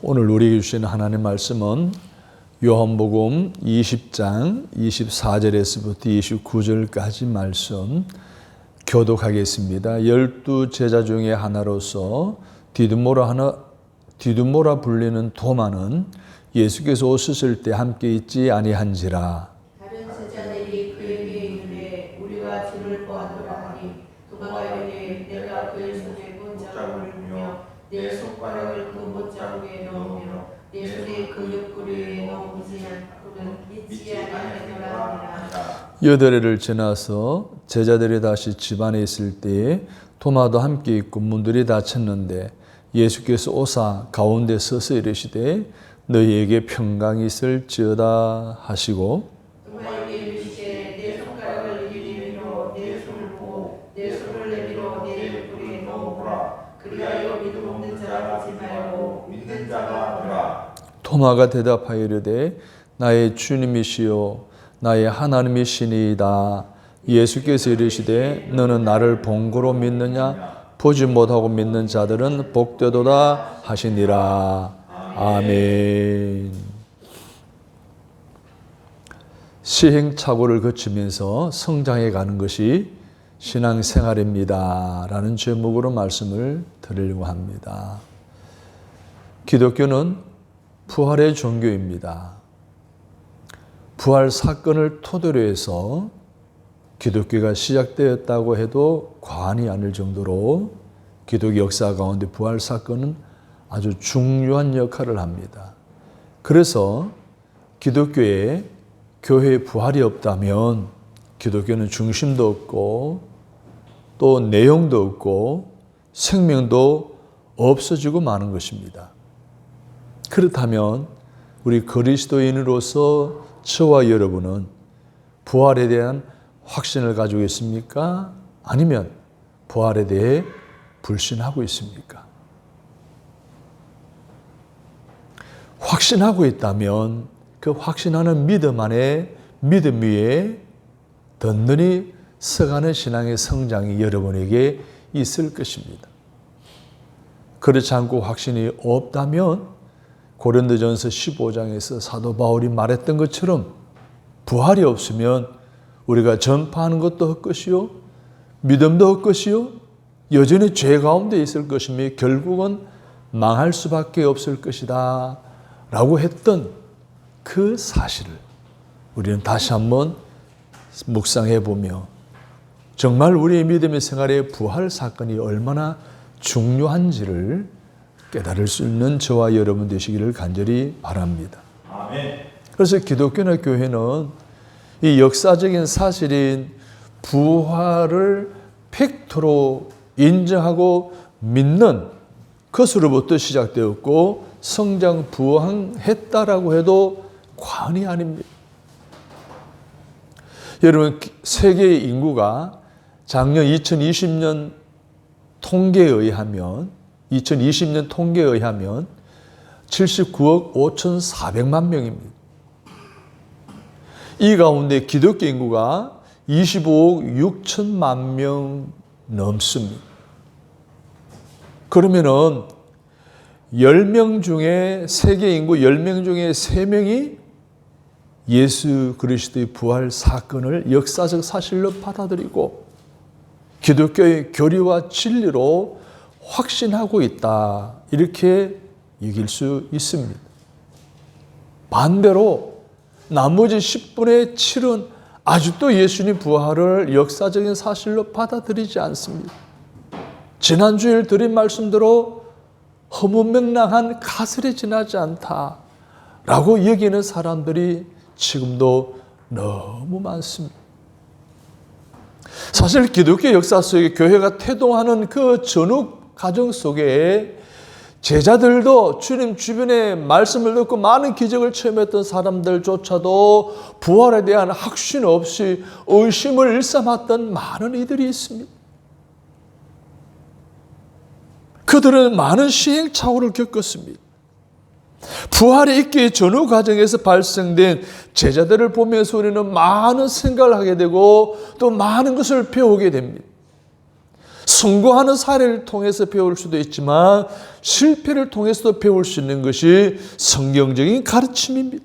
오늘 우리에게 주신 하나님 말씀은 요한복음 20장 24절에서부터 29절까지 말씀 교독하겠습니다. 12제자 중에 하나로서 디두모라 불리는 도마는 예수께서 오셨을 때 함께 있지 아니한지라. 다른 제자들이 그에게 이르되 우리가 주를 보았노라 하니 도마가 이르되 내가 그의 손에 못자국을 보며 내 손가락을 그 못자국에 넣으며 내 손에 그 옆구리에 넣어보지 않고는 믿지 아니하노라 하니라. 8회를 지나서 제자들이 다시 집안에 있을 때에 도마도 함께 있고 문들이 닫혔는데 예수께서 오사 가운데 서서 이르시되 너희에게 평강이 있을지어다 하시고 도마에게 이르시되 내 손가락을 내밀어 내 손을 보고 내 손을 내밀어 내 옆구리에 넣어보라. 그리하여 믿음 없는 자가 되지 말고 믿는 자가 되라. 도마가 대답하여 이르되 나의 주님이시요 나의 하나님이시니이다. 예수께서 이르시되 너는 나를 본고로 믿느냐? 보지 못하고 믿는 자들은 복되도다 하시니라. 아멘. 시행착오를 거치면서 성장해 가는 것이 신앙생활입니다 라는 제목으로 말씀을 드리려고 합니다. 기독교는 부활의 종교입니다. 부활 사건을 토대로 해서 기독교가 시작되었다고 해도 과언이 아닐 정도로 기독교 역사 가운데 부활 사건은 아주 중요한 역할을 합니다. 그래서 기독교에 교회의 부활이 없다면 기독교는 중심도 없고 또 내용도 없고 생명도 없어지고 마는 것입니다. 그렇다면 우리 그리스도인으로서 저와 여러분은 부활에 대한 확신을 가지고 있습니까? 아니면 부활에 대해 불신하고 있습니까? 확신하고 있다면 그 확신하는 믿음 안에 믿음 위에 든든히 서가는 신앙의 성장이 여러분에게 있을 것입니다. 그렇지 않고 확신이 없다면 고린도전서 15장에서 사도 바울이 말했던 것처럼 부활이 없으면 우리가 전파하는 것도 헛것이요 믿음도 헛것이요 여전히 죄 가운데 있을 것이며 결국은 망할 수밖에 없을 것이다 라고 했던 그 사실을 우리는 다시 한번 묵상해 보며 정말 우리의 믿음의 생활의 부활 사건이 얼마나 중요한지를 깨달을 수 있는 저와 여러분 되시기를 간절히 바랍니다. 아멘. 그래서 기독교나 교회는 이 역사적인 사실인 부활을 팩트로 인정하고 믿는 것으로부터 시작되었고 성장 부흥했다라고 해도 과언이 아닙니다. 여러분, 세계의 인구가 작년 2020년 통계에 의하면 79억 5,400만 명입니다. 이 가운데 기독교 인구가 25억 6천만 명 넘습니다. 그러면은 10명 중에 세계 인구 10명 중에 3명이 예수 그리스도의 부활 사건을 역사적 사실로 받아들이고 기독교의 교리와 진리로 확신하고 있다. 이렇게 여길 수 있습니다. 반대로 나머지 10분의 7은 아직도 예수님 부활을 역사적인 사실로 받아들이지 않습니다. 지난주에 드린 말씀대로 허무맹랑한 가설에 지나지 않다라고 여기는 사람들이 지금도 너무 많습니다. 사실 기독교 역사 속에 교회가 태동하는 그 전후 과정 속에 제자들도 주님 주변에 말씀을 듣고 많은 기적을 체험했던 사람들조차도 부활에 대한 확신 없이 의심을 일삼았던 많은 이들이 있습니다. 그들은 많은 시행착오를 겪었습니다. 부활이 있기 전후 과정에서 발생된 제자들을 보면서 우리는 많은 생각을 하게 되고 또 많은 것을 배우게 됩니다. 성공하는 사례를 통해서 배울 수도 있지만 실패를 통해서도 배울 수 있는 것이 성경적인 가르침입니다.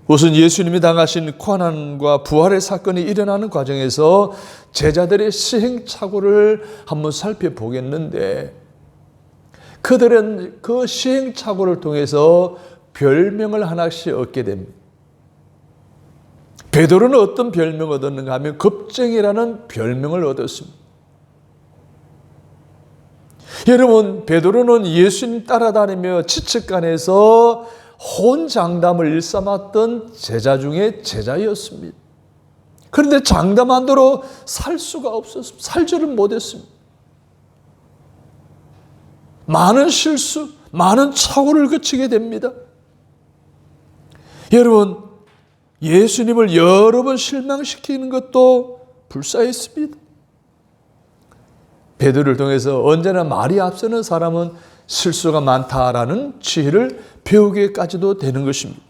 우선 예수님이 당하신 고난과 부활의 사건이 일어나는 과정에서 제자들의 시행착오를 한번 살펴보겠는데, 그들은 그 시행착오를 통해서 별명을 하나씩 얻게 됩니다. 베드로는 어떤 별명을 얻었는가 하면 겁쟁이라는 별명을 얻었습니다. 여러분, 베드로는 예수님 따라다니며 지측간에서 혼장담을 일삼았던 제자 중에 제자였습니다. 그런데 장담한대로 살 수가 없었습니다. 살지를 못했습니다. 많은 실수, 많은 착오를 거치게 됩니다. 여러분, 예수님을 여러 번 실망시키는 것도 불사했습니다. 베드로를 통해서 언제나 말이 앞서는 사람은 실수가 많다라는 지혜를 배우게까지도 되는 것입니다.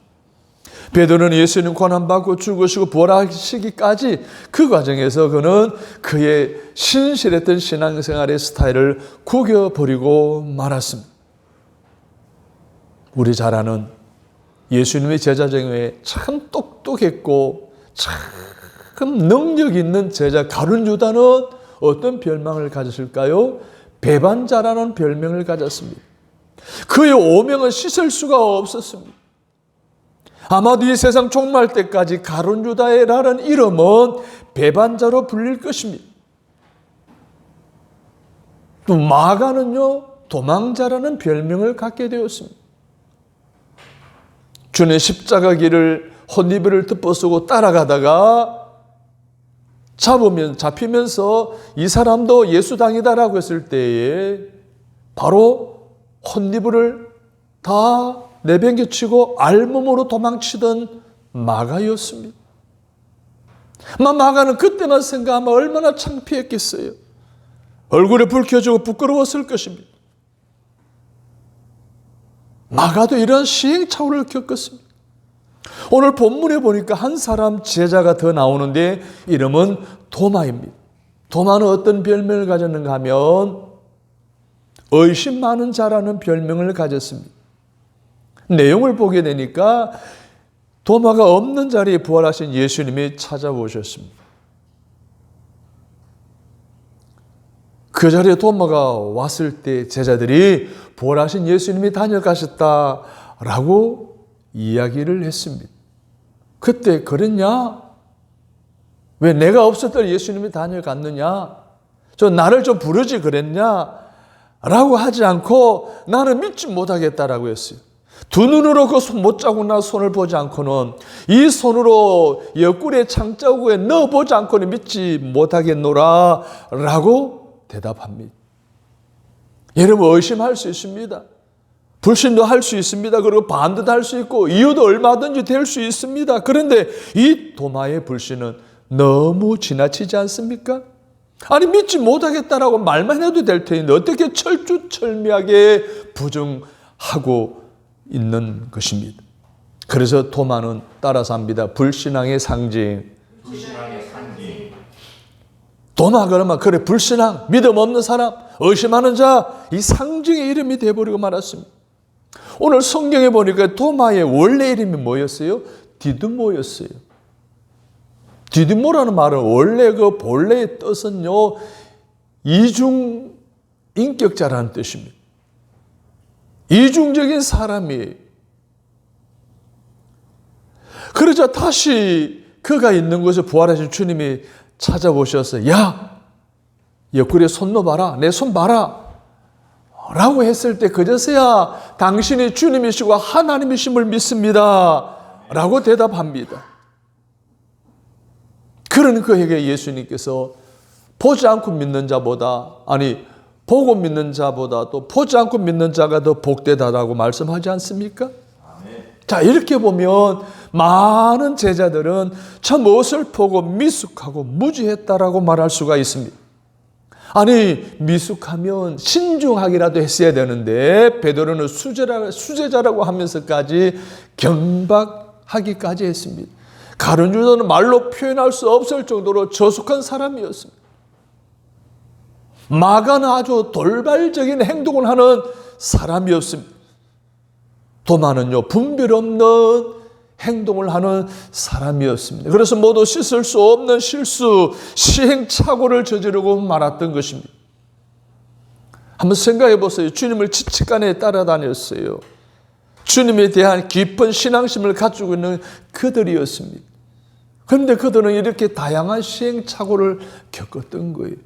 베드로는 예수님 고난받고 죽으시고 부활하시기까지 그 과정에서 그는 그의 신실했던 신앙생활의 스타일을 구겨버리고 말았습니다. 우리 잘 아는 예수님의 제자 중에 참 똑똑했고 참 능력 있는 제자 가룟 유다는 어떤 별명을 가졌을까요? 배반자라는 별명을 가졌습니다. 그의 오명은 씻을 수가 없었습니다. 아마도 이 세상 종말 때까지 가룟 유다라는 이름은 배반자로 불릴 것입니다. 또 마가는요, 도망자라는 별명을 갖게 되었습니다. 주님의 십자가 길을 혼입을 덮어쓰고 따라가다가 잡히면서 이 사람도 예수당이다라고 했을 때에 바로 혼입을 다 내팽개치고 알몸으로 도망치던 마가였습니다. 마가는 그때만 생각하면 얼마나 창피했겠어요. 얼굴에 불 켜지고 부끄러웠을 것입니다. 마가도 이런 시행착오를 겪었습니다. 오늘 본문에 보니까 한 사람 제자가 더 나오는데 이름은 도마입니다. 도마는 어떤 별명을 가졌는가 하면 의심 많은 자라는 별명을 가졌습니다. 내용을 보게 되니까 도마가 없는 자리에 부활하신 예수님이 찾아오셨습니다. 그 자리에 도마가 왔을 때 제자들이 부활하신 예수님이 다녀가셨다라고 이야기를 했습니다. 그때 그랬냐? 왜 내가 없었던 예수님이 다녀갔느냐? 저 나를 좀 부르지 그랬냐? 라고 하지 않고 나는 믿지 못하겠다라고 했어요. 두 눈으로 그 못자국나 손을 보지 않고는, 이 손으로 옆구리에 창자국에 넣어보지 않고는 믿지 못하겠노라 라고 대답합니다. 여러분, 의심할 수 있습니다. 불신도 할 수 있습니다. 그리고 반대도 할 수 있고 이유도 얼마든지 될 수 있습니다. 그런데 이 도마의 불신은 너무 지나치지 않습니까? 아니, 믿지 못하겠다라고 말만 해도 될 텐데 어떻게 철두철미하게 부정하고 있는 것입니다. 그래서 도마는 따라서 합니다. 불신앙의 상징. 도마 그러면 그래, 불신앙, 믿음 없는 사람, 의심하는 자, 이 상징의 이름이 되어버리고 말았습니다. 오늘 성경에 보니까 도마의 원래 이름이 뭐였어요? 디드모였어요. 디드모라는 말은 원래 그 본래의 뜻은요, 이중 인격자라는 뜻입니다. 이중적인 사람이. 그러자 다시 그가 있는 곳에 부활하신 주님이 찾아보셔서, 야, 옆구리에 손 넣어봐라, 내 손 봐라 라고 했을 때 그제서야 당신이 주님이시고 하나님이심을 믿습니다 라고 대답합니다. 그런 그에게 예수님께서 보지 않고 믿는 자보다, 아니 보고 믿는 자보다 또 보지 않고 믿는 자가 더 복되다라고 말씀하지 않습니까? 자, 이렇게 보면 많은 제자들은 참 어설프고 미숙하고 무지했다라고 말할 수가 있습니다. 아니, 미숙하면 신중하기라도 했어야 되는데 베드로는 수제자라고 하면서까지 경박하기까지 했습니다. 가룟 유다는 말로 표현할 수 없을 정도로 저속한 사람이었습니다. 마가는 아주 돌발적인 행동을 하는 사람이었습니다. 도마는요, 분별 없는 행동을 하는 사람이었습니다. 그래서 모두 씻을 수 없는 실수, 시행착오를 저지르고 말았던 것입니다. 한번 생각해 보세요. 주님을 지치간에 따라다녔어요. 주님에 대한 깊은 신앙심을 가지고 있는 그들이었습니다. 그런데 그들은 이렇게 다양한 시행착오를 겪었던 거예요.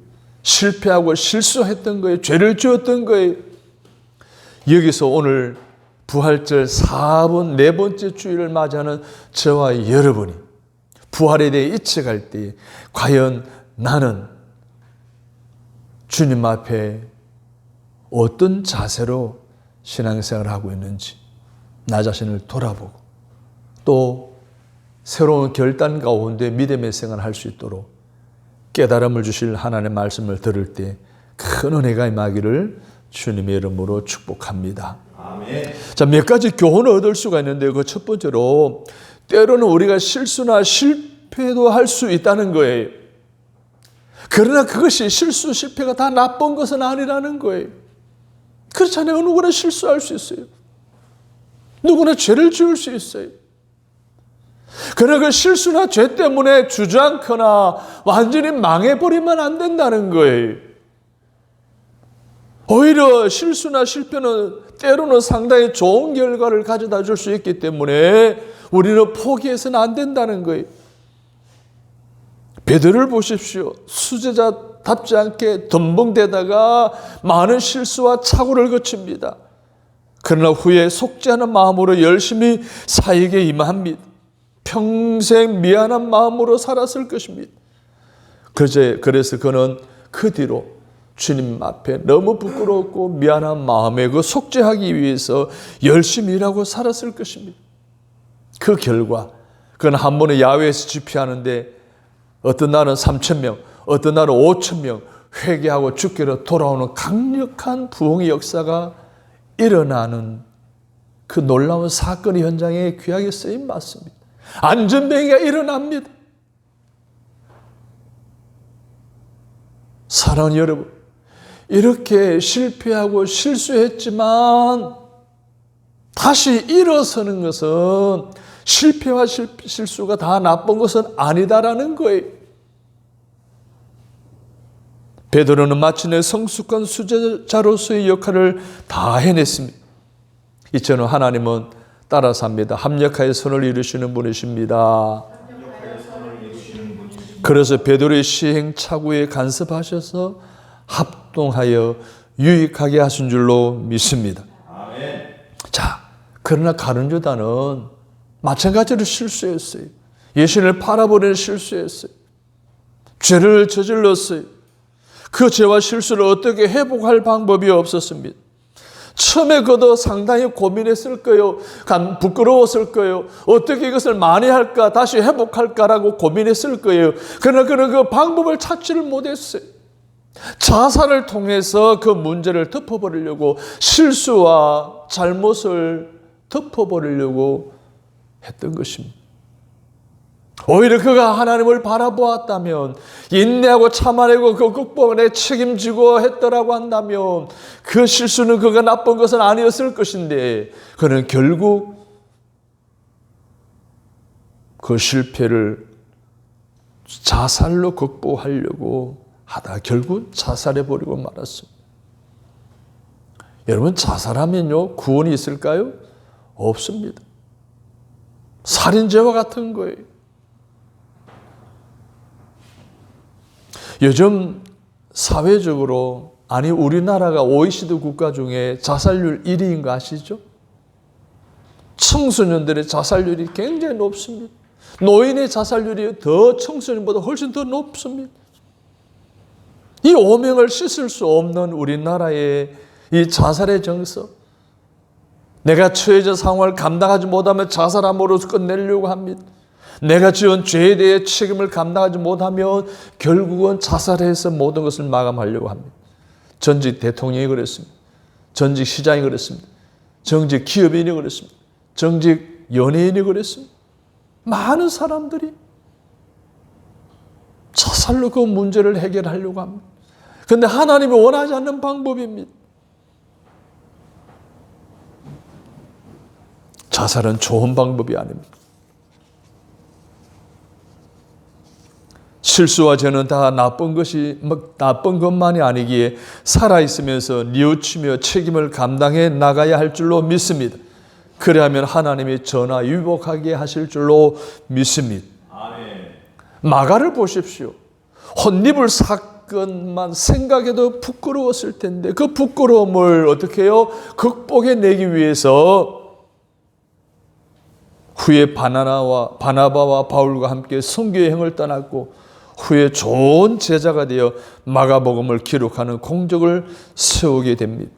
실패하고 실수했던 거예요. 죄를 지었던 거예요. 여기서 오늘 부활절 4분 네 번째 주일을 맞이하는 저와 여러분이 부활에 대해 잊혀갈 때 과연 나는 주님 앞에 어떤 자세로 신앙생활을 하고 있는지 나 자신을 돌아보고 또 새로운 결단 가운데 믿음의 생활을 할 수 있도록 깨달음을 주실 하나님의 말씀을 들을 때 큰 은혜가 임하기를 주님의 이름으로 축복합니다. 아멘. 자, 몇 가지 교훈을 얻을 수가 있는데요. 그 첫 번째로 때로는 우리가 실수나 실패도 할 수 있다는 거예요. 그러나 그것이 실수, 실패가 다 나쁜 것은 아니라는 거예요. 그렇잖아요. 누구나 실수할 수 있어요. 누구나 죄를 지을 수 있어요. 그러나 그 실수나 죄 때문에 주저앉거나 완전히 망해버리면 안 된다는 거예요. 오히려 실수나 실패는 때로는 상당히 좋은 결과를 가져다 줄 수 있기 때문에 우리는 포기해서는 안 된다는 거예요. 베드로를 보십시오. 수제자답지 않게 덤벙대다가 많은 실수와 착오를 거칩니다. 그러나 후에 속지 않은 마음으로 열심히 사역에 임합니다. 평생 미안한 마음으로 살았을 것입니다. 그래서 그는 그 뒤로 주님 앞에 너무 부끄럽고 미안한 마음에 그 속죄하기 위해서 열심히 일하고 살았을 것입니다. 그 결과 그는 한 번에 야외에서 집회하는데 어떤 날은 3,000명, 어떤 날은 5,000명 회개하고 주께로 돌아오는 강력한 부흥의 역사가 일어나는 그 놀라운 사건의 현장에 귀하게 쓰임 받습니다. 안전병이가 일어납니다. 사랑하는 여러분, 이렇게 실패하고 실수했지만 다시 일어서는 것은 실패와 실수가 다 나쁜 것은 아니다라는 거예요. 베드로는 마침내 성숙한 수제자로서의 역할을 다 해냈습니다. 이처럼 하나님은 따라서 합니다. 합력하여 선을 이루시는 분이십니다. 그래서 베드로의 시행착오에 간섭하셔서 합동하여 유익하게 하신 줄로 믿습니다. 아멘. 자, 그러나 가룟 유다는 마찬가지로 실수했어요. 예수님을 팔아버리는 실수했어요. 죄를 저질렀어요. 그 죄와 실수를 어떻게 회복할 방법이 없었습니다. 처음에 그도 상당히 고민했을 거예요. 부끄러웠을 거예요. 어떻게 이것을 만회할까, 다시 회복할까라고 고민했을 거예요. 그러나 그는 그 방법을 찾지를 못했어요. 자살을 통해서 그 문제를 덮어버리려고, 실수와 잘못을 덮어버리려고 했던 것입니다. 오히려 그가 하나님을 바라보았다면, 인내하고 참아내고 그 극복에 책임지고 했더라고 한다면 그 실수는 그가 나쁜 것은 아니었을 것인데, 그는 결국 그 실패를 자살로 극복하려고 하다 결국 자살해버리고 말았습니다. 여러분, 자살하면요 구원이 있을까요? 없습니다. 살인죄와 같은 거예요. 요즘 사회적으로, 아니 우리나라가 OECD 국가 중에 자살률 1위인 거 아시죠? 청소년들의 자살률이 굉장히 높습니다. 노인의 자살률이 더 청소년보다 훨씬 더 높습니다. 이 오명을 씻을 수 없는 우리나라의 이 자살의 정서, 내가 처해진 상황을 감당하지 못하면 자살함으로 끝내려고 합니다. 내가 지은 죄에 대해 책임을 감당하지 못하면 결국은 자살해서 모든 것을 마감하려고 합니다. 전직 대통령이 그랬습니다. 전직 시장이 그랬습니다. 전직 기업인이 그랬습니다. 전직 연예인이 그랬습니다. 많은 사람들이 자살로 그 문제를 해결하려고 합니다. 근데 하나님이 원하지 않는 방법입니다. 자살은 좋은 방법이 아닙니다. 실수와 죄는 다 나쁜 것만이 아니기에 살아있으면서 뉘우치며 책임을 감당해 나가야 할 줄로 믿습니다. 그래야면 하나님이 전화 위복하게 하실 줄로 믿습니다. 마가를 보십시오. 혼입을 사건만 생각해도 부끄러웠을 텐데 그 부끄러움을 어떻게 해요? 극복해내기 위해서 후에 바나바와 바울과 함께 선교 여행을 떠났고 후에 좋은 제자가 되어 마가복음을 기록하는 공적을 세우게 됩니다.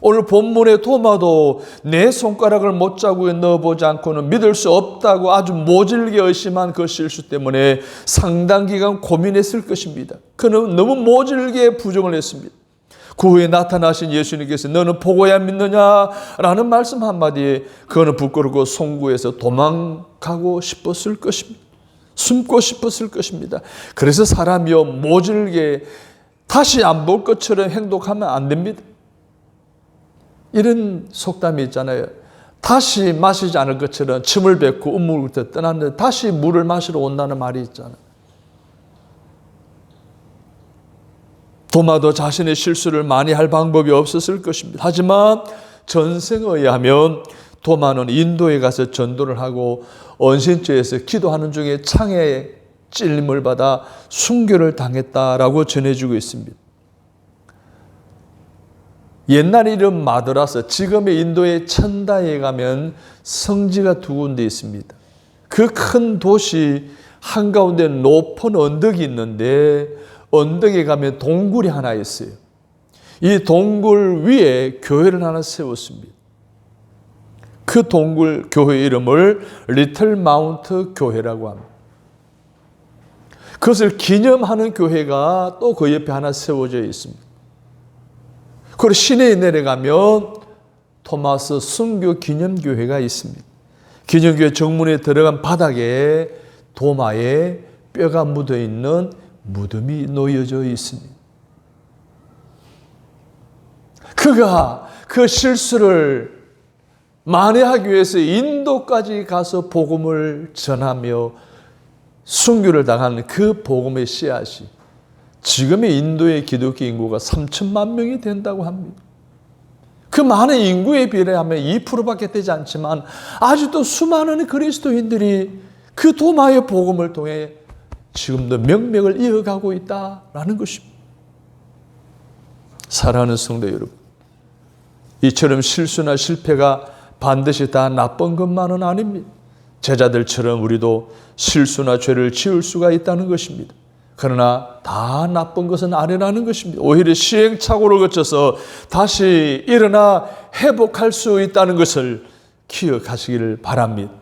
오늘 본문의 도마도 내 손가락을 못자국에 넣어보지 않고는 믿을 수 없다고 아주 모질게 의심한 그 실수 때문에 상당 기간 고민했을 것입니다. 그는 너무 모질게 부정을 했습니다. 그 후에 나타나신 예수님께서 너는 보고야 믿느냐라는 말씀 한마디에 그는 부끄럽고 송구해서 도망가고 싶었을 것입니다. 숨고 싶었을 것입니다. 그래서 사람이여 모질게 다시 안 볼 것처럼 행동하면 안 됩니다. 이런 속담이 있잖아요. 다시 마시지 않을 것처럼 침을 뱉고 우물부터 떠났는데 다시 물을 마시러 온다는 말이 있잖아요. 도마도 자신의 실수를 많이 할 방법이 없었을 것입니다. 하지만 전생에 의하면 도마는 인도에 가서 전도를 하고 언신처에서 기도하는 중에 창에 찔림을 받아 순교를 당했다라고 전해주고 있습니다. 옛날 이름 마드라스, 지금의 인도의 천다에 가면 성지가 두 군데 있습니다. 그 큰 도시 한가운데 높은 언덕이 있는데 언덕에 가면 동굴이 하나 있어요. 이 동굴 위에 교회를 하나 세웠습니다. 그 동굴 교회 이름을 리틀 마운트 교회라고 합니다. 그것을 기념하는 교회가 또 그 옆에 하나 세워져 있습니다. 그리고 시내에 내려가면 토마스 순교 기념교회가 있습니다. 기념교회 정문에 들어간 바닥에 도마에 뼈가 묻어있는 무덤이 놓여져 있습니다. 그가 그 실수를 만회하기 위해서 인도까지 가서 복음을 전하며 순교를 당한 그 복음의 씨앗이 지금의 인도의 기독교 인구가 3천만 명이 된다고 합니다. 그 많은 인구에 비례하면 2%밖에 되지 않지만 아직도 수많은 그리스도인들이 그 도마의 복음을 통해 지금도 명맥을 이어가고 있다라는 것입니다. 사랑하는 성도 여러분, 이처럼 실수나 실패가 반드시 다 나쁜 것만은 아닙니다. 제자들처럼 우리도 실수나 죄를 지을 수가 있다는 것입니다. 그러나 다 나쁜 것은 아니라는 것입니다. 오히려 시행착오를 거쳐서 다시 일어나 회복할 수 있다는 것을 기억하시기를 바랍니다.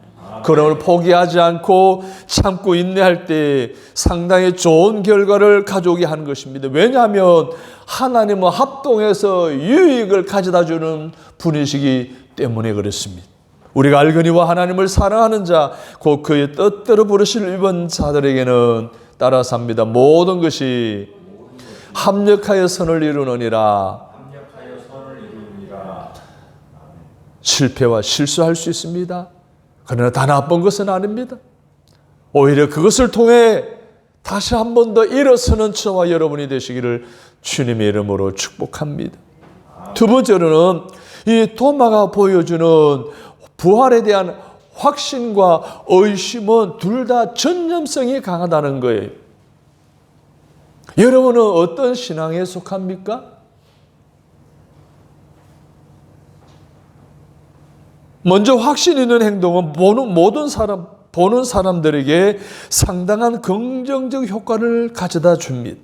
그럼을 포기하지 않고 참고 인내할 때 상당히 좋은 결과를 가져오게 하는 것입니다. 왜냐하면 하나님은 합동해서 유익을 가져다 주는 분이시기 때문에 그렇습니다. 우리가 알거니와 하나님을 사랑하는 자, 곧 그의 뜻대로 부르실 이번 자들에게는 따라서 합니다. 모든 것이 합력하여 선을 이루느니라. 실패와 실수할 수 있습니다. 그러나 다 나쁜 것은 아닙니다. 오히려 그것을 통해 다시 한 번 더 일어서는 저와 여러분이 되시기를 주님의 이름으로 축복합니다. 두 번째로는 이 도마가 보여주는 부활에 대한 확신과 의심은 둘 다 전념성이 강하다는 거예요. 여러분은 어떤 신앙에 속합니까? 먼저 확신 있는 행동은 보는 사람들에게 상당한 긍정적 효과를 가져다 줍니다.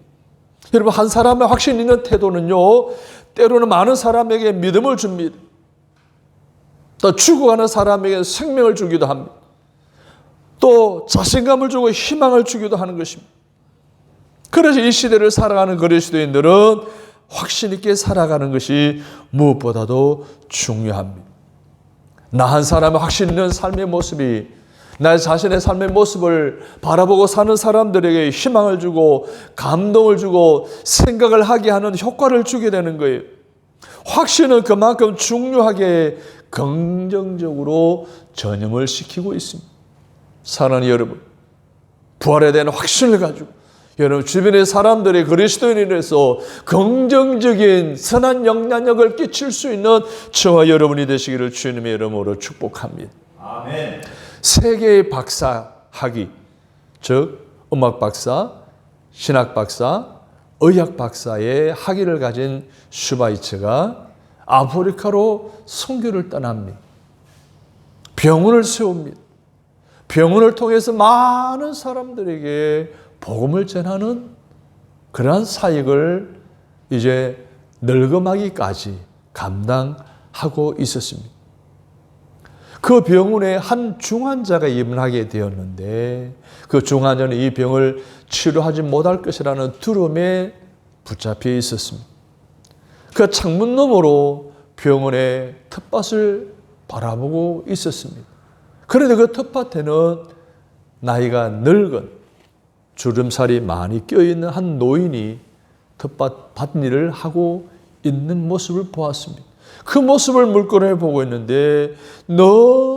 여러분, 한 사람의 확신 있는 태도는요, 때로는 많은 사람에게 믿음을 줍니다. 또 죽어가는 사람에게 생명을 주기도 합니다. 또 자신감을 주고 희망을 주기도 하는 것입니다. 그래서 이 시대를 살아가는 그리스도인들은 확신 있게 살아가는 것이 무엇보다도 중요합니다. 나 한 사람의 확신 있는 삶의 모습이 나 자신의 삶의 모습을 바라보고 사는 사람들에게 희망을 주고 감동을 주고 생각을 하게 하는 효과를 주게 되는 거예요. 확신은 그만큼 중요하게 긍정적으로 전염을 시키고 있습니다. 사랑하는 여러분, 부활에 대한 확신을 가지고 여러분 주변의 사람들이 그리스도인에서 긍정적인 선한 영향력을 끼칠 수 있는 저와 여러분이 되시기를 주님의 이름으로 축복합니다. 아멘. 세계의 박사 학위, 즉 음악 박사, 신학 박사, 의학 박사의 학위를 가진 슈바이처가 아프리카로 선교를 떠납니다. 병원을 세웁니다. 병원을 통해서 많은 사람들에게 복음을 전하는 그러한 사역을 이제 늙음하기까지 감당하고 있었습니다. 그 병원에 한 중환자가 입원하게 되었는데 그 중환자는 이 병을 치료하지 못할 것이라는 두려움에 붙잡혀 있었습니다. 그 창문 너머로 병원의 텃밭을 바라보고 있었습니다. 그런데 그 텃밭에는 나이가 늙은 주름살이 많이 껴있는 한 노인이 텃밭 밭일을 하고 있는 모습을 보았습니다. 그 모습을 물끄러미 보고 있는데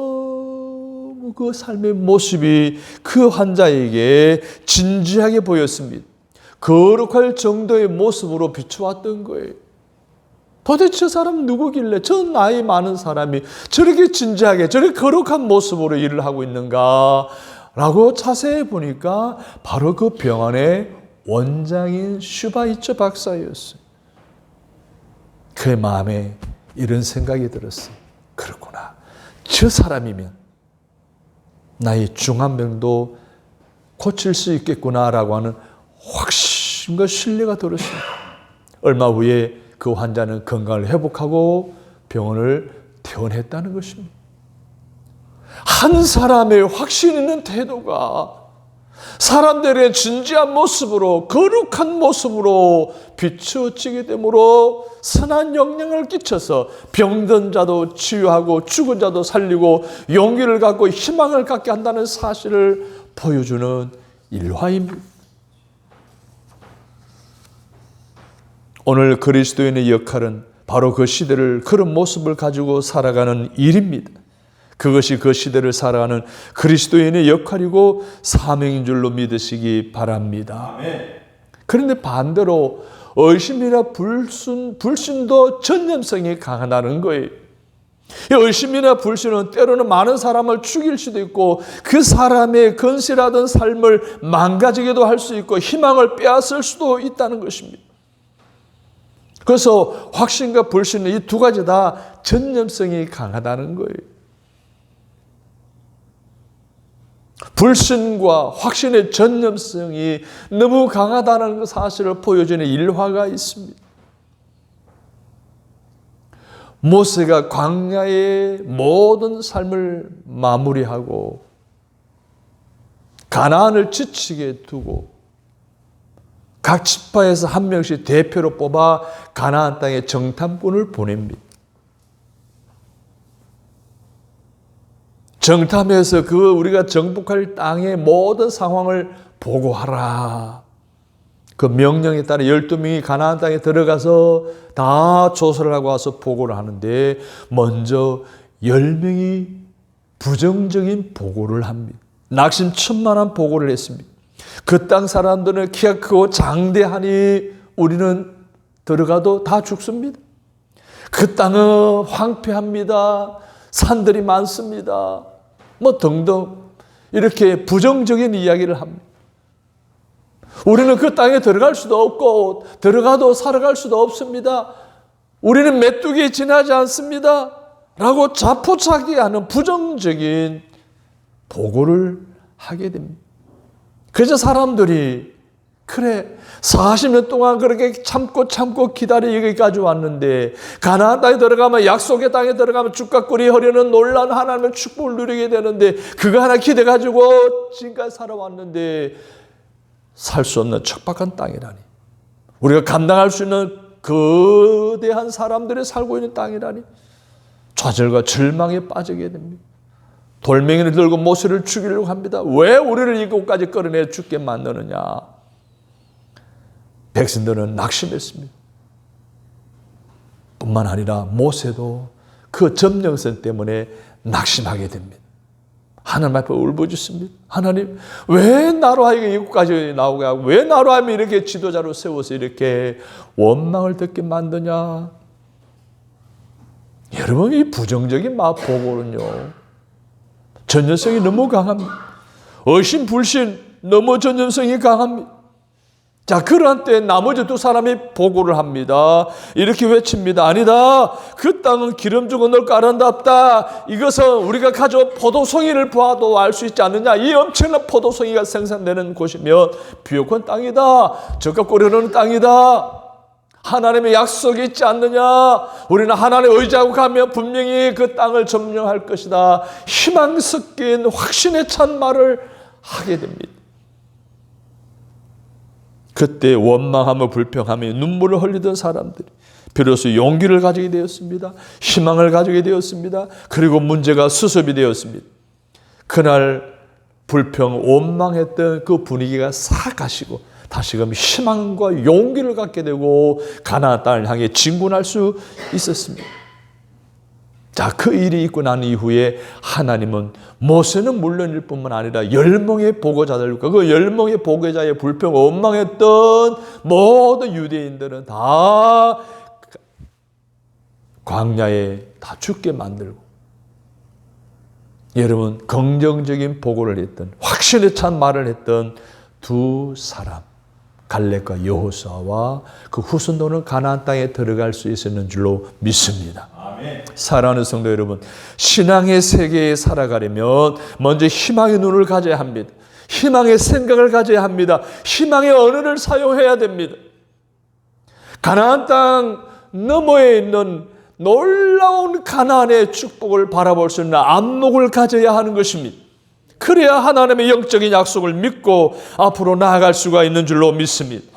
너무 그 삶의 모습이 그 환자에게 진지하게 보였습니다. 거룩할 정도의 모습으로 비춰왔던 거예요. 도대체 저 사람 누구길래 저 나이 많은 사람이 저렇게 진지하게 저렇게 거룩한 모습으로 일을 하고 있는가 라고 자세히 보니까 바로 그 병원의 원장인 슈바이처 박사였어요. 그의 마음에 이런 생각이 들었어요. 그렇구나. 저 사람이면 나의 중환병도 고칠 수 있겠구나라고 하는 확신과 신뢰가 들었습니다. 얼마 후에 그 환자는 건강을 회복하고 병원을 퇴원했다는 것입니다. 한 사람의 확신 있는 태도가 사람들의 진지한 모습으로 거룩한 모습으로 비춰지게 되므로 선한 영향을 끼쳐서 병든 자도 치유하고 죽은 자도 살리고 용기를 갖고 희망을 갖게 한다는 사실을 보여주는 일화입니다. 오늘 그리스도인의 역할은 바로 그 시대를 그런 모습을 가지고 살아가는 일입니다. 그것이 그 시대를 살아가는 그리스도인의 역할이고 사명인 줄로 믿으시기 바랍니다. 아멘. 그런데 반대로 의심이나 불신도 전념성이 강하다는 거예요. 의심이나 불신은 때로는 많은 사람을 죽일 수도 있고 그 사람의 건실하던 삶을 망가지게도 할 수 있고 희망을 빼앗을 수도 있다는 것입니다. 그래서 확신과 불신은 이 두 가지 다 전념성이 강하다는 거예요. 불신과 확신의 전념성이 너무 강하다는 그 사실을 보여주는 일화가 있습니다. 모세가 광야의 모든 삶을 마무리하고 가나안을 지치게 두고 각 지파에서 한 명씩 대표로 뽑아 가나안 땅에 정탐꾼을 보냅니다. 정탐해서 그 우리가 정복할 땅의 모든 상황을 보고하라. 그 명령에 따라 12명이 가나안 땅에 들어가서 다 조사를 하고 와서 보고를 하는데 먼저 10명이 부정적인 보고를 합니다. 낙심천만한 보고를 했습니다. 그 땅 사람들은 키가 크고 장대하니 우리는 들어가도 다 죽습니다. 그 땅은 황폐합니다. 산들이 많습니다. 뭐 등등 이렇게 부정적인 이야기를 합니다. 우리는 그 땅에 들어갈 수도 없고 들어가도 살아갈 수도 없습니다. 우리는 메뚜기에 지나지 않습니다. 라고 자포자기 하는 부정적인 보고를 하게 됩니다. 그래서 사람들이 그래 40년 동안 그렇게 참고 기다려 여기까지 왔는데 가나안 땅에 들어가면 약속의 땅에 들어가면 죽과 꿀이 흐르는 놀라운 하나님의 축복을 누리게 되는데 그거 하나 기대가지고 지금까지 살아왔는데 살 수 없는 척박한 땅이라니 우리가 감당할 수 있는 거대한 사람들이 살고 있는 땅이라니 좌절과 절망에 빠지게 됩니다. 돌멩이를 들고 모세를 죽이려고 합니다. 왜 우리를 이곳까지 끌어내 죽게 만드느냐? 백성들은 낙심했습니다. 뿐만 아니라 모세도 그 점령성 때문에 낙심하게 됩니다. 하나님 앞에 울부짖습니다. 하나님, 왜 나로 하여금 이곳까지 나오게 하고, 왜 나로 하여금 이렇게 지도자로 세워서 이렇게 원망을 듣게 만드냐? 여러분, 이 부정적인 보고는요, 전염성이 너무 강합니다. 의심, 불신, 너무 전염성이 강합니다. 자, 그러한 때 나머지 두 사람이 보고를 합니다. 이렇게 외칩니다. 아니다. 그 땅은 기름주고 널까 아름답다. 이것은 우리가 가져온 포도송이를 보아도 알 수 있지 않느냐. 이 엄청난 포도송이가 생산되는 곳이면 비옥한 땅이다. 적과 꿀이 흐르는 땅이다. 하나님의 약속이 있지 않느냐. 우리는 하나님의 의지하고 가면 분명히 그 땅을 점령할 것이다. 희망 섞인 확신에 찬 말을 하게 됩니다. 그때 원망하며 불평하며 눈물을 흘리던 사람들이 비로소 용기를 가지게 되었습니다. 희망을 가지게 되었습니다. 그리고 문제가 수습이 되었습니다. 그날 불평, 원망했던 그 분위기가 싹 가시고 다시금 희망과 용기를 갖게 되고 가나안 땅을 향해 진군할 수 있었습니다. 자, 그 일이 있고 난 이후에 하나님은 모세는 물론일 뿐만 아니라 10명의 보고자들과 그 10명의 보고자의 불평, 원망했던 모든 유대인들은 다 광야에 다 죽게 만들고, 여러분, 긍정적인 보고를 했던, 확신에 찬 말을 했던 두 사람, 갈렙과 여호수아와 그 후손들은 가나안 땅에 들어갈 수 있었는 줄로 믿습니다. 사랑하는 성도 여러분, 신앙의 세계에 살아가려면 먼저 희망의 눈을 가져야 합니다. 희망의 생각을 가져야 합니다. 희망의 언어를 사용해야 됩니다. 가나안 땅 너머에 있는 놀라운 가나안의 축복을 바라볼 수 있는 안목을 가져야 하는 것입니다. 그래야 하나님의 영적인 약속을 믿고 앞으로 나아갈 수가 있는 줄로 믿습니다.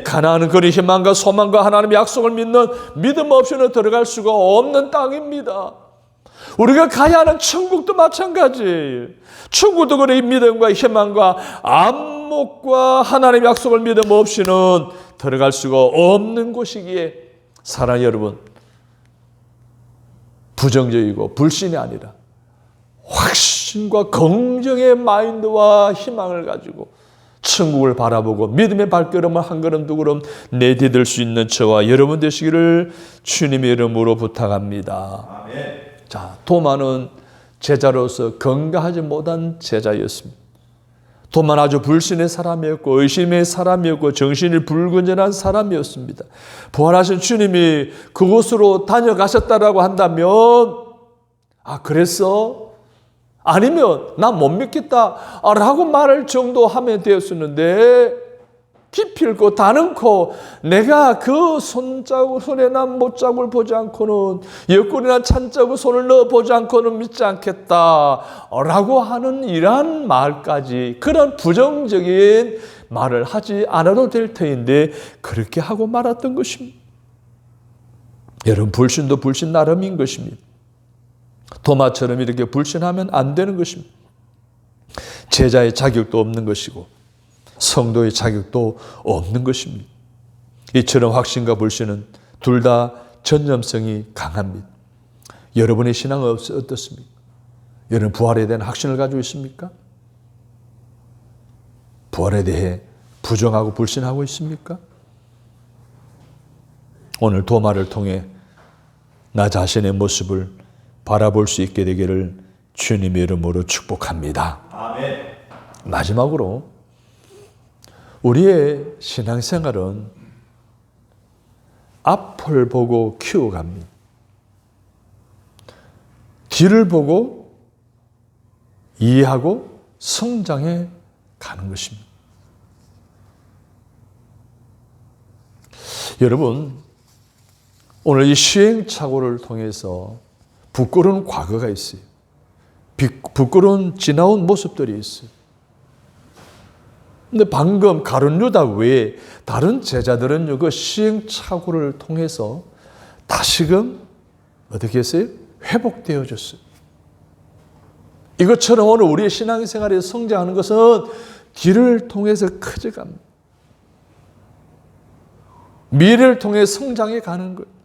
가나안은 그리 희망과 소망과 하나님의 약속을 믿는 믿음 없이는 들어갈 수가 없는 땅입니다. 우리가 가야 하는 천국도 마찬가지예요. 천국도 그리 믿음과 희망과 안목과 하나님의 약속을 믿음 없이는 들어갈 수가 없는 곳이기에 사랑하는 여러분, 부정적이고 불신이 아니라 확신과 긍정의 마인드와 희망을 가지고 천국을 바라보고 믿음의 발걸음을 한 걸음 두 걸음 내디딜 수 있는 저와 여러분 되시기를 주님의 이름으로 부탁합니다. 아멘. 자, 도마는 제자로서 건강하지 못한 제자였습니다. 도마는 아주 불신의 사람이었고 의심의 사람이었고 정신이 불건전한 사람이었습니다. 부활하신 주님이 그곳으로 다녀가셨다라고 한다면, 아, 그래서? 아니면 나 못 믿겠다 라고 말할 정도 하면 되었었는데, 기필코 다능코 내가 그 손에 난 못자국을 보지 않고는, 옆구리나 찬자국 손을 넣어보지 않고는 믿지 않겠다 라고 하는 이러한 말까지, 그런 부정적인 말을 하지 않아도 될 터인데 그렇게 하고 말았던 것입니다. 여러분, 불신도 불신 나름인 것입니다. 도마처럼 이렇게 불신하면 안 되는 것입니다. 제자의 자격도 없는 것이고 성도의 자격도 없는 것입니다. 이처럼 확신과 불신은 둘 다 전념성이 강합니다. 여러분의 신앙은 어떻습니까? 여러분, 부활에 대한 확신을 가지고 있습니까? 부활에 대해 부정하고 불신하고 있습니까? 오늘 도마를 통해 나 자신의 모습을 바라볼 수 있게 되기를 주님의 이름으로 축복합니다. 아멘. 마지막으로 우리의 신앙생활은 앞을 보고 키워갑니다. 뒤를 보고 이해하고 성장해 가는 것입니다. 여러분, 오늘 이 시행착오를 통해서 부끄러운 과거가 있어요. 부끄러운 지나온 모습들이 있어요. 근데 방금 가룟 유다 외에 다른 제자들은 그 시행착오를 통해서 다시금 어떻게 했어요? 회복되어졌어요. 이것처럼 오늘 우리의 신앙생활에 성장하는 것은 길을 통해서 커져갑니다. 미래를 통해 성장해 가는 거예요.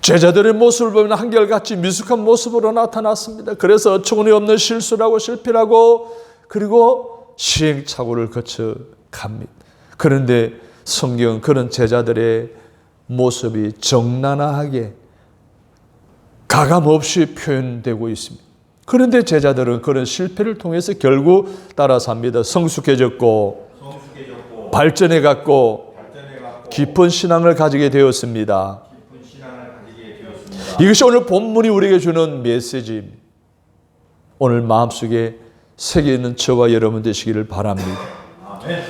제자들의 모습을 보면 한결같이 미숙한 모습으로 나타났습니다. 그래서 어처구니없는 실수라고 실패라고 그리고 시행착오를 거쳐 갑니다. 그런데 성경은 그런 제자들의 모습이 적나라하게 가감없이 표현되고 있습니다. 그런데 제자들은 그런 실패를 통해서 결국 따라 삽니다. 성숙해졌고 발전해갔고 깊은 신앙을 가지게 되었습니다. 이것이 오늘 본문이 우리에게 주는 메시지입니다. 오늘 마음속에 새겨있는 저와 여러분 되시기를 바랍니다.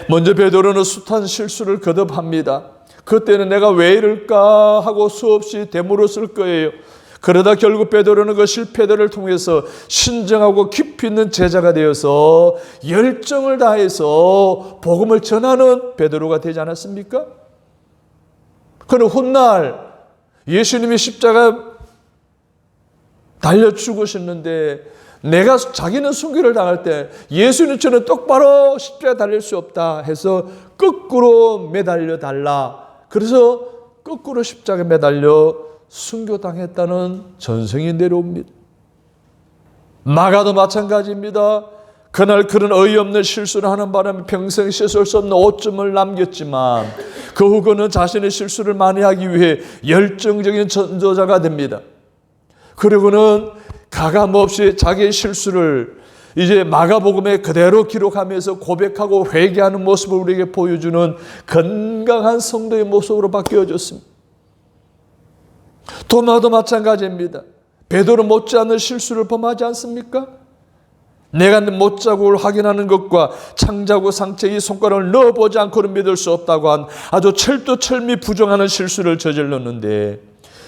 먼저 베드로는 숱한 실수를 거듭합니다. 그때는 내가 왜 이럴까 하고 수없이 되물었을 거예요. 그러다 결국 베드로는 그 실패들을 통해서 신정하고 깊이 있는 제자가 되어서 열정을 다해서 복음을 전하는 베드로가 되지 않았습니까? 그는 훗날 예수님이 십자가 달려 죽으셨는데 내가 자기는 순교를 당할 때 예수님처럼 똑바로 십자가 달릴 수 없다 해서 거꾸로 매달려 달라. 그래서 거꾸로 십자가에 매달려 순교당했다는 전성이 내려옵니다. 마가도 마찬가지입니다. 그날 그런 어이없는 실수를 하는 바람에 평생 씻을 수 없는 오점을 남겼지만 그 후 그는 자신의 실수를 만회하기 위해 열정적인 전도자가 됩니다. 그리고는 가감없이 자기의 실수를 이제 마가복음에 그대로 기록하면서 고백하고 회개하는 모습을 우리에게 보여주는 건강한 성도의 모습으로 바뀌어졌습니다. 도마도 마찬가지입니다. 베드로 못지않은 실수를 범하지 않습니까? 내가 못자국을 확인하는 것과 창자국 상처에 이 손가락을 넣어보지 않고는 믿을 수 없다고 한 아주 철두철미 부정하는 실수를 저질렀는데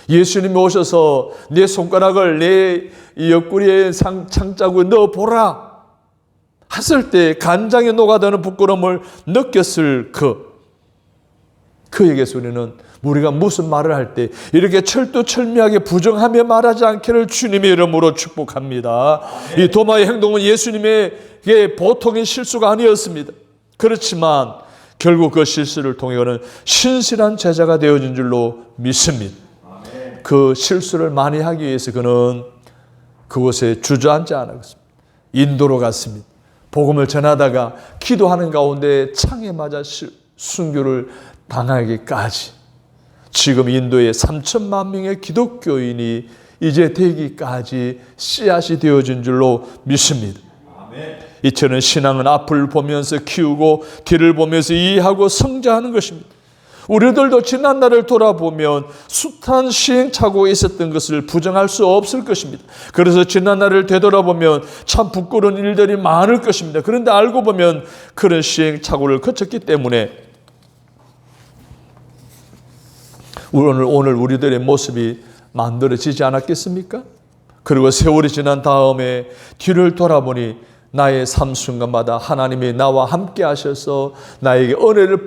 예수님이 오셔서 내 손가락을 내 옆구리에 창자국에 넣어보라 했을 때 간장에 녹아드는 부끄러움을 느꼈을 그에게서 우리는 우리가 무슨 말을 할 때 이렇게 철두철미하게 부정하며 말하지 않기를 주님의 이름으로 축복합니다. 이 도마의 행동은 예수님에게 보통의 실수가 아니었습니다. 그렇지만 결국 그 실수를 통해 그는 신실한 제자가 되어진 줄로 믿습니다. 그 실수를 만회하기 위해서 그는 그곳에 주저앉지 않았습니다. 인도로 갔습니다. 복음을 전하다가 기도하는 가운데 창에 맞아 순교를 당하기까지 지금 인도에 3천만 명의 기독교인이 이제 되기까지 씨앗이 되어진 줄로 믿습니다. 이처럼 신앙은 앞을 보면서 키우고 뒤를 보면서 이해하고 성장하는 것입니다. 우리들도 지난 날을 돌아보면 숱한 시행착오가 있었던 것을 부정할 수 없을 것입니다. 그래서 지난 날을 되돌아보면 참 부끄러운 일들이 많을 것입니다. 그런데 알고 보면 그런 시행착오를 거쳤기 때문에 오늘 우리들의 모습이 만들어지지 않았겠습니까? 그리고 세월이 지난 다음에 뒤를 돌아보니 나의 삶 순간마다 하나님이 나와 함께 하셔서 나에게 은혜를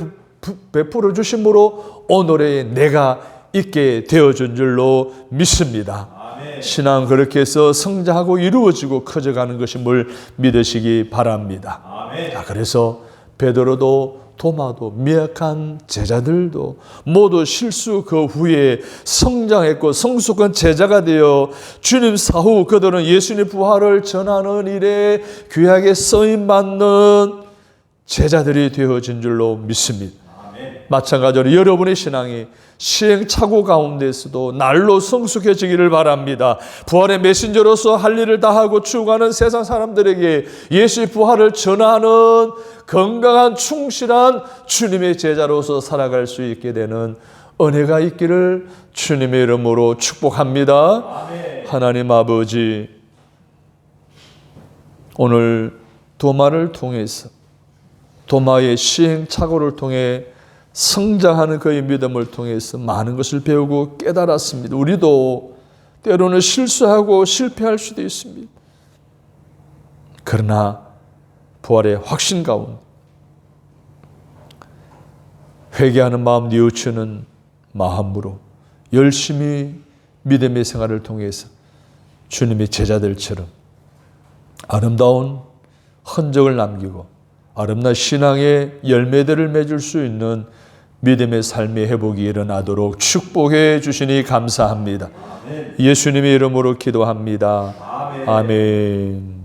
베풀어 주심으로 오늘의 내가 있게 되어준 줄로 믿습니다. 아멘. 신앙은 그렇게 해서 성장하고 이루어지고 커져가는 것임을 믿으시기 바랍니다. 아멘. 그래서 베드로도 도마도 미약한 제자들도 모두 실수 그 후에 성장했고 성숙한 제자가 되어 주님 사후 그들은 예수님 부활을 전하는 일에 귀하게 쓰임받는 제자들이 되어진 줄로 믿습니다. 마찬가지로 여러분의 신앙이 시행착오 가운데서도 날로 성숙해지기를 바랍니다. 부활의 메신저로서 할 일을 다하고 추구하는 세상 사람들에게 예수의 부활을 전하는 건강한 충실한 주님의 제자로서 살아갈 수 있게 되는 은혜가 있기를 주님의 이름으로 축복합니다. 아멘. 하나님 아버지, 오늘 도마를 통해서 도마의 시행착오를 통해 성장하는 그의 믿음을 통해서 많은 것을 배우고 깨달았습니다. 우리도 때로는 실수하고 실패할 수도 있습니다. 그러나 부활의 확신 가운데 회개하는 마음 뉘우치는 마음으로 열심히 믿음의 생활을 통해서 주님의 제자들처럼 아름다운 흔적을 남기고 아름다운 신앙의 열매들을 맺을 수 있는 믿음의 삶의 회복이 일어나도록 축복해 주시니 감사합니다. 예수님의 이름으로 기도합니다. 아멘.